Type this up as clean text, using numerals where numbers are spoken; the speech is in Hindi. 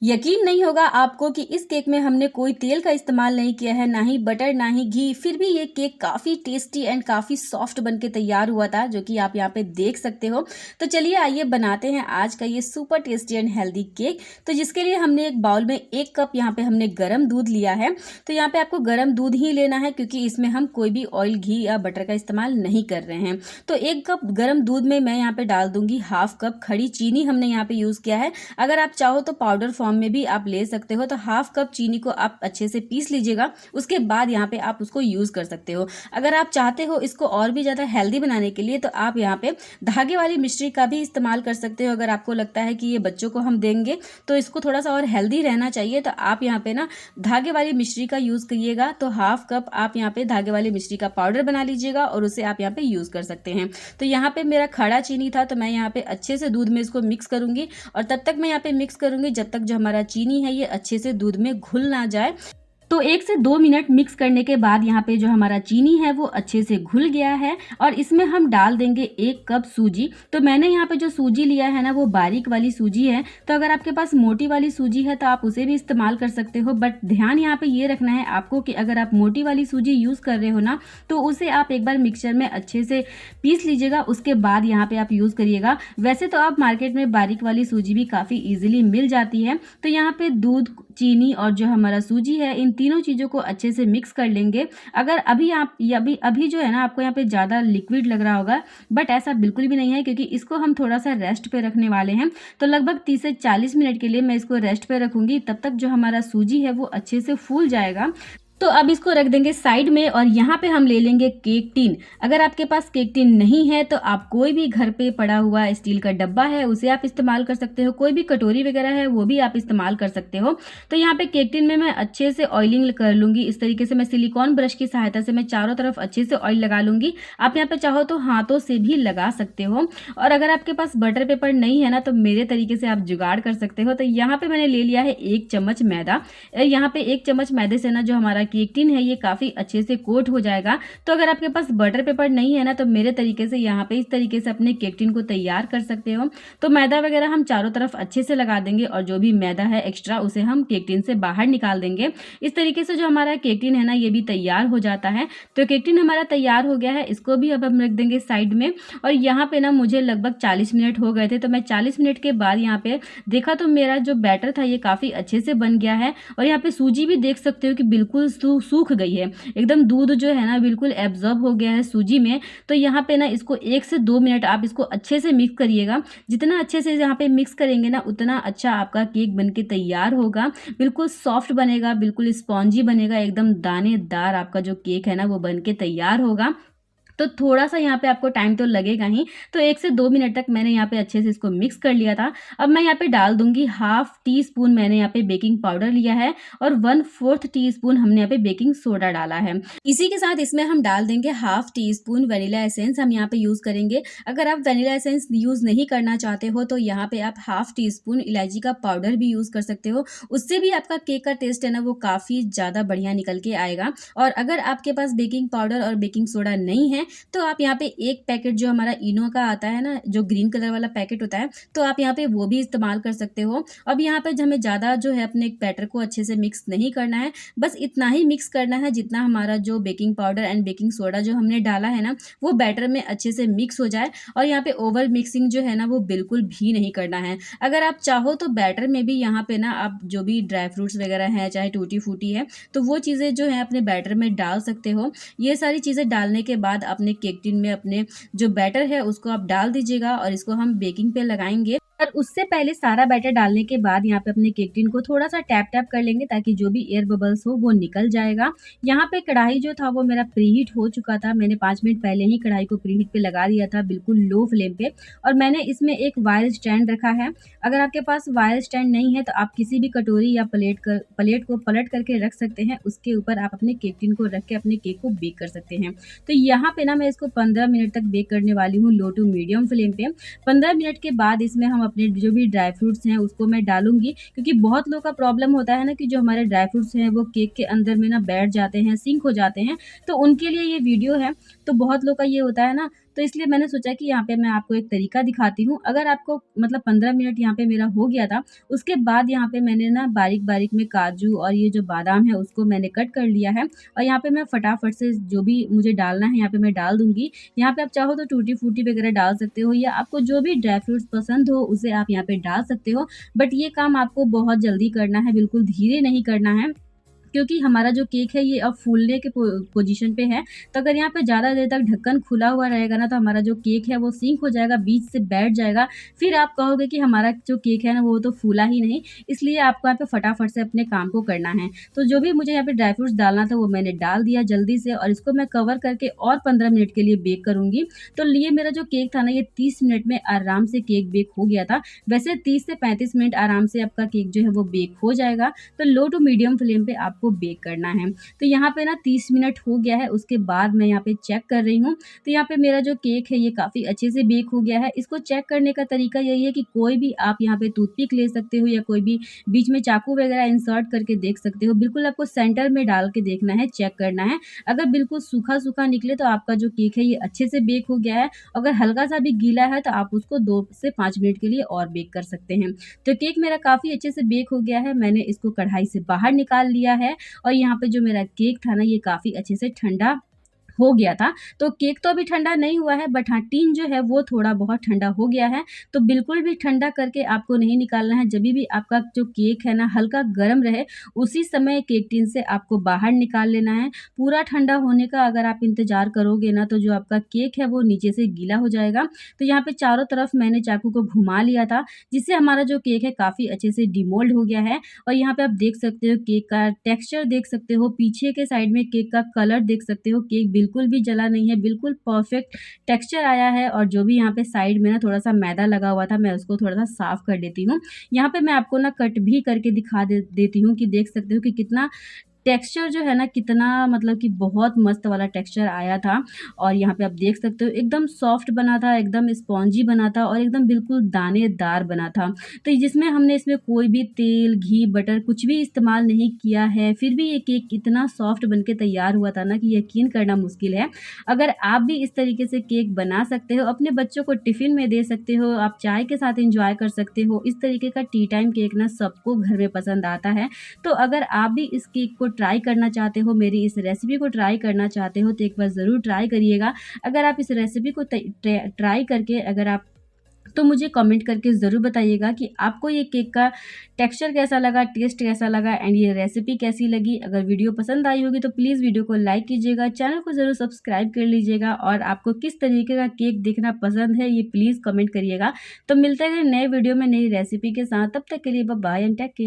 यकीन नहीं होगा आपको कि इस केक में हमने कोई तेल का इस्तेमाल नहीं किया है, ना ही बटर, ना ही घी, फिर भी ये केक काफ़ी टेस्टी एंड काफ़ी सॉफ्ट बन के तैयार हुआ था, जो कि आप यहाँ पे देख सकते हो। तो चलिए आइए बनाते हैं आज का ये super tasty and healthy cake. तो जिसके लिए हमने एक बाउल में 1 कप यहाँ पे हमने गरम दूध लिया है। तो यहाँ पे आपको गरम दूध ही लेना है, क्योंकि इसमें हम कोई भी ऑयल, घी या बटर का इस्तेमाल नहीं कर रहे हैं। तो 1 कप गरम दूध में मैं यहाँ पे डाल दूंगी हाफ कप खड़ी चीनी, हमने यहाँ पे यूज़ किया है। अगर आप चाहो तो पाउडर फॉर्म में भी आप ले सकते हो। तो हाफ कप चीनी को आप अच्छे से पीस लीजिएगा, उसके बाद यहाँ पे आप उसको यूज़ कर सकते हो। अगर आप चाहते हो इसको और भी ज़्यादा हेल्दी बनाने के लिए, तो आप यहाँ पे धागे वाली मिश्री का भी इस्तेमाल कर सकते हो। अगर आपको लगता है कि ये बच्चों को हम देंगे तो इसको थोड़ा सा और हेल्दी रहना चाहिए, तो आप यहाँ पे ना धागे वाली मिश्री का यूज़ करिएगा। तो हाफ कप आप यहाँ पे धागे वाली मिश्री का पाउडर बना लीजिएगा और उसे आप यहाँ पे यूज़ कर सकते हैं। तो यहाँ पे मेरा खड़ा चीनी था, तो मैं यहाँ पे अच्छे से दूध में इसको मिक्स करूँगी, और तब तक मैं यहाँ पे मिक्स करूँगी जब तक जो हमारा चीनी है ये अच्छे से दूध में घुल ना जाए। तो 1 से 2 मिनट मिक्स करने के बाद यहाँ पे जो हमारा चीनी है वो अच्छे से घुल गया है, और इसमें हम डाल देंगे 1 कप सूजी। तो मैंने यहाँ पे जो सूजी लिया है ना वो बारीक वाली सूजी है। तो अगर आपके पास मोटी वाली सूजी है तो आप उसे भी इस्तेमाल कर सकते हो, बट ध्यान यहाँ पे ये रखना है आपको कि अगर आप मोटी वाली सूजी यूज़ कर रहे हो ना, तो उसे आप एक बार मिक्सचर में अच्छे से पीस लीजिएगा, उसके बाद यहाँ पे आप यूज़ करिएगा। वैसे तो आप मार्केट में बारीक वाली सूजी भी काफ़ी ईजिली मिल जाती है। तो यहाँ पे दूध, चीनी और जो हमारा सूजी है, इन तीनों चीज़ों को अच्छे से मिक्स कर लेंगे। अगर अभी आप अभी जो है ना आपको यहाँ पे ज़्यादा लिक्विड लग रहा होगा, बट ऐसा बिल्कुल भी नहीं है, क्योंकि इसको हम थोड़ा सा रेस्ट पे रखने वाले हैं। तो लगभग 30 से 40 मिनट के लिए मैं इसको रेस्ट पे रखूँगी, तब तक जो हमारा सूजी है वो अच्छे से फूल जाएगा। तो अब इसको रख देंगे साइड में, और यहाँ पे हम ले लेंगे केक टिन। अगर आपके पास केक टिन नहीं है तो आप कोई भी घर पे पड़ा हुआ स्टील का डब्बा है उसे आप इस्तेमाल कर सकते हो, कोई भी कटोरी वगैरह है वो भी आप इस्तेमाल कर सकते हो। तो यहाँ पे केक टिन में मैं अच्छे से ऑयलिंग कर लूँगी। इस तरीके से मैं सिलिकॉन ब्रश की सहायता से मैं चारों तरफ अच्छे से ऑयल लगा लूँगी। आप यहाँ पे चाहो तो हाथों से भी लगा सकते हो, और अगर आपके पास बटर पेपर नहीं है ना तो मेरे तरीके से आप जुगाड़ कर सकते हो। तो यहाँ पे मैंने ले लिया है 1 चम्मच मैदा। यहाँ पे 1 चम्मच मैदे से ना जो हमारा केक टिन है ये काफ़ी अच्छे से कोट हो जाएगा। तो अगर आपके पास बटर पेपर नहीं है ना तो मेरे तरीके से यहाँ पे इस तरीके से अपने केक टिन को तैयार कर सकते हो। तो मैदा वगैरह हम चारों तरफ अच्छे से लगा देंगे, और जो भी मैदा है एक्स्ट्रा उसे हम केक टिन से बाहर निकाल देंगे। इस तरीके से जो हमारा केक टिन है ना ये भी तैयार हो जाता है। तो केक टिन हमारा तैयार हो गया है, इसको भी अब हम रख देंगे साइड में। और यहाँ पे ना मुझे लगभग 40 मिनट हो गए थे, तो मैं 40 मिनट के बाद यहाँ पे देखा तो मेरा जो बैटर था ये काफ़ी अच्छे से बन गया है। और यहाँ पे सूजी भी देख सकते हो कि बिल्कुल सूख गई है, एकदम दूध जो है ना बिल्कुल एब्जॉर्ब हो गया है सूजी में। तो यहाँ पे ना इसको 1 से 2 मिनट आप इसको अच्छे से मिक्स करिएगा। जितना अच्छे से यहाँ पे मिक्स करेंगे ना उतना अच्छा आपका केक बन के तैयार होगा। बिल्कुल सॉफ्ट बनेगा, बिल्कुल स्पॉन्जी बनेगा, एकदम दानेदार आपका जो केक है ना वो बन के तैयार होगा। तो थोड़ा-सा यहाँ पे आपको टाइम तो लगेगा ही। तो 1 से 2 मिनट तक मैंने यहाँ पे अच्छे से इसको मिक्स कर लिया था। अब मैं यहाँ पे डाल दूँगी हाफ टी स्पून मैंने यहाँ पे बेकिंग पाउडर लिया है, और 1/4 टीस्पून हमने यहाँ पे बेकिंग सोडा डाला है। इसी के साथ इसमें हम डाल देंगे half tea spoon vanilla essence, हम यहाँ पे यूज़ करेंगे। अगर आप वनीला एसेंस यूज़ नहीं करना चाहते हो तो यहाँ पे आप हाफ टी स्पून इलायची का पाउडर भी यूज़ कर सकते हो। उससे भी आपका केक का टेस्ट है ना वो काफ़ी ज़्यादा बढ़िया निकल के आएगा। और अगर आपके पास बेकिंग पाउडर और बेकिंग सोडा नहीं है तो आप यहाँ पे 1 पैकेट जो हमारा इनो का आता है ना, जो ग्रीन कलर वाला पैकेट होता है, तो आप यहाँ पे वो भी इस्तेमाल कर सकते हो। अब यहाँ पे हमें ज़्यादा जो है अपने बैटर को अच्छे से मिक्स नहीं करना है, बस इतना ही मिक्स करना है जितना हमारा जो baking powder and baking soda जो हमने डाला है ना वो बैटर में अच्छे से मिक्स हो जाए। और यहाँ पे ओवर मिक्सिंग जो है ना वो बिल्कुल भी नहीं करना है। अगर आप चाहो तो बैटर में भी यहाँ पे ना आप जो भी ड्राई फ्रूट्स वगैरह हैं, चाहे टूटी फूटी है, तो वो चीज़ें जो है अपने बैटर में डाल सकते हो। ये सारी चीज़ें डालने के बाद अपने केक टिन में अपने जो बैटर है उसको आप डाल दीजिएगा, और इसको हम बेकिंग पे लगाएंगे। और उससे पहले सारा बैटर डालने के बाद यहाँ पे अपने केक टिन को थोड़ा सा टैप टैप कर लेंगे, ताकि जो भी एयर बबल्स हो वो निकल जाएगा। यहाँ पे कढ़ाई जो था वो मेरा प्रीहीट हो चुका था। मैंने 5 मिनट पहले ही कढ़ाई को प्रीहीट पे लगा दिया था, बिल्कुल लो फ्लेम पे। और मैंने इसमें एक वायर स्टैंड रखा है। अगर आपके पास वायर स्टैंड नहीं है तो आप किसी भी कटोरी या प्लेट को पलट करके रख सकते हैं, उसके ऊपर आप अपने केक टिन को रख के अपने केक को बेक कर सकते हैं। तो यहाँ पे ना मैं इसको 15 मिनट तक बेक करने वाली हूँ, लो टू मीडियम फ्लेम पे। 15 मिनट के बाद इसमें हम अपने जो भी ड्राई फ्रूट्स हैं उसको मैं डालूंगी, क्योंकि बहुत लोग का प्रॉब्लम होता है ना कि जो हमारे ड्राई फ्रूट्स हैं वो केक के अंदर में ना बैठ जाते हैं, सिंक हो जाते हैं। तो उनके लिए ये वीडियो है। तो बहुत लोग का ये होता है ना, तो इसलिए मैंने सोचा कि यहाँ पे मैं आपको एक तरीका दिखाती हूँ। अगर आपको मतलब 15 मिनट यहाँ पे मेरा हो गया था, उसके बाद यहाँ पे मैंने ना बारीक-बारीक में काजू और ये जो बादाम है उसको मैंने कट कर लिया है और यहाँ पे मैं फटाफट से जो भी मुझे डालना है यहाँ पे मैं डाल दूँगी। यहाँ पे आप चाहो तो टूटी फ्रूटी वगैरह डाल सकते हो या आपको जो भी ड्राई फ्रूट्स पसंद हो उसे आप यहाँ पे डाल सकते हो। बट ये काम आपको बहुत जल्दी करना है, बिल्कुल धीरे नहीं करना है। क्योंकि हमारा जो केक है ये अब फूलने के पोजीशन पे है, तो अगर यहाँ पे ज़्यादा देर तक ढक्कन खुला हुआ रहेगा ना तो हमारा जो केक है वो सिंक हो जाएगा, बीच से बैठ जाएगा। फिर आप कहोगे कि हमारा जो केक है ना वो तो फूला ही नहीं, इसलिए आपको यहाँ पे फटाफट से अपने काम को करना है। तो जो भी मुझे यहाँ पे ड्राई फ्रूट्स डालना था वो मैंने डाल दिया जल्दी से और इसको मैं कवर करके और 15 मिनट के लिए बेक करूँगी। तो ये मेरा जो केक था ना ये 30 मिनट में आराम से केक बेक हो गया था। वैसे 30 से 35 मिनट आराम से आपका केक जो है वो बेक हो जाएगा। तो लो टू मीडियम फ्लेम पे आपको बेक करना है। तो यहाँ पे ना 30 मिनट हो गया है, उसके बाद मैं यहाँ पे चेक कर रही हूँ। तो यहाँ पे मेरा जो केक है ये काफ़ी अच्छे से बेक हो गया है। इसको चेक करने का तरीका यही है कि कोई भी आप यहाँ पे टूथपिक ले सकते हो या कोई भी बीच में चाकू वगैरह इंसर्ट करके देख सकते हो। बिल्कुल आपको सेंटर में डाल के देखना है, चेक करना है। अगर बिल्कुल सूखा-सूखा निकले तो आपका जो केक है ये अच्छे से बेक हो गया है। अगर हल्का-सा भी गीला है तो आप उसको 2 से 5 मिनट के लिए और बेक कर सकते हैं। तो केक मेरा काफ़ी अच्छे से बेक हो गया है। मैंने इसको कढ़ाई से बाहर निकाल लिया है और यहाँ पे जो मेरा केक था ना ये काफ़ी अच्छे से ठंडा हो गया था। तो केक तो अभी ठंडा नहीं हुआ है बट हाँ, टीन जो है वो थोड़ा बहुत ठंडा हो गया है। तो बिल्कुल भी ठंडा करके आपको नहीं निकालना है। जभी भी आपका जो केक है ना हल्का गरम रहे, उसी समय केक टीन से आपको बाहर निकाल लेना है। पूरा ठंडा होने का अगर आप इंतज़ार करोगे ना तो जो आपका केक है वो नीचे से गीला हो जाएगा। तो यहाँ पे चारों तरफ मैंने चाकू को घुमा लिया था, जिससे हमारा जो केक है काफ़ी अच्छे से डिमोल्ड हो गया है। और यहाँ पे आप देख सकते हो केक का टेक्सचर देख सकते हो, पीछे के साइड में केक का कलर देख सकते हो, केक बिल्कुल भी जला नहीं है, बिल्कुल परफेक्ट टेक्सचर आया है। और जो भी यहाँ पे साइड में ना थोड़ा-सा मैदा लगा हुआ था, मैं उसको थोड़ा-सा साफ कर देती हूँ। यहाँ पे मैं आपको ना कट भी करके दिखा देती हूँ कि देख सकते हो कि कितना टेक्सचर जो है ना कितना मतलब कि बहुत मस्त वाला टेक्सचर आया था। और यहाँ पे आप देख सकते हो एकदम सॉफ्ट बना था, एकदम स्पॉन्जी बना था और एकदम बिल्कुल दानेदार बना था। तो जिसमें हमने इसमें कोई भी तेल, घी, बटर कुछ भी इस्तेमाल नहीं किया है, फिर भी ये केक इतना सॉफ्ट बन के तैयार हुआ था ना कि यकीन करना मुश्किल है। अगर आप भी इस तरीके से केक बना सकते हो, अपने बच्चों को टिफ़िन में दे सकते हो, आप चाय के साथ एन्जॉय कर सकते हो। इस तरीके का टी टाइम केक ना सबको घर में पसंद आता है। तो अगर आप भी इस केक को ट्राई करना चाहते हो, मेरी इस रेसिपी को ट्राई करना चाहते हो तो एक बार ज़रूर ट्राई करिएगा। अगर आप इस रेसिपी को ट्राई करके अगर आप तो मुझे कमेंट करके ज़रूर बताइएगा कि आपको ये केक का टेक्सचर कैसा लगा, टेस्ट कैसा लगा एंड ये रेसिपी कैसी लगी। अगर वीडियो पसंद आई होगी तो प्लीज़ वीडियो को लाइक कीजिएगा, चैनल को ज़रूर सब्सक्राइब कर लीजिएगा और आपको किस तरीके का केक देखना पसंद है ये प्लीज़ कमेंट करिएगा। तो मिलते हैं नए वीडियो में नई रेसिपी के साथ, तब तक के लिए bye bye and take care.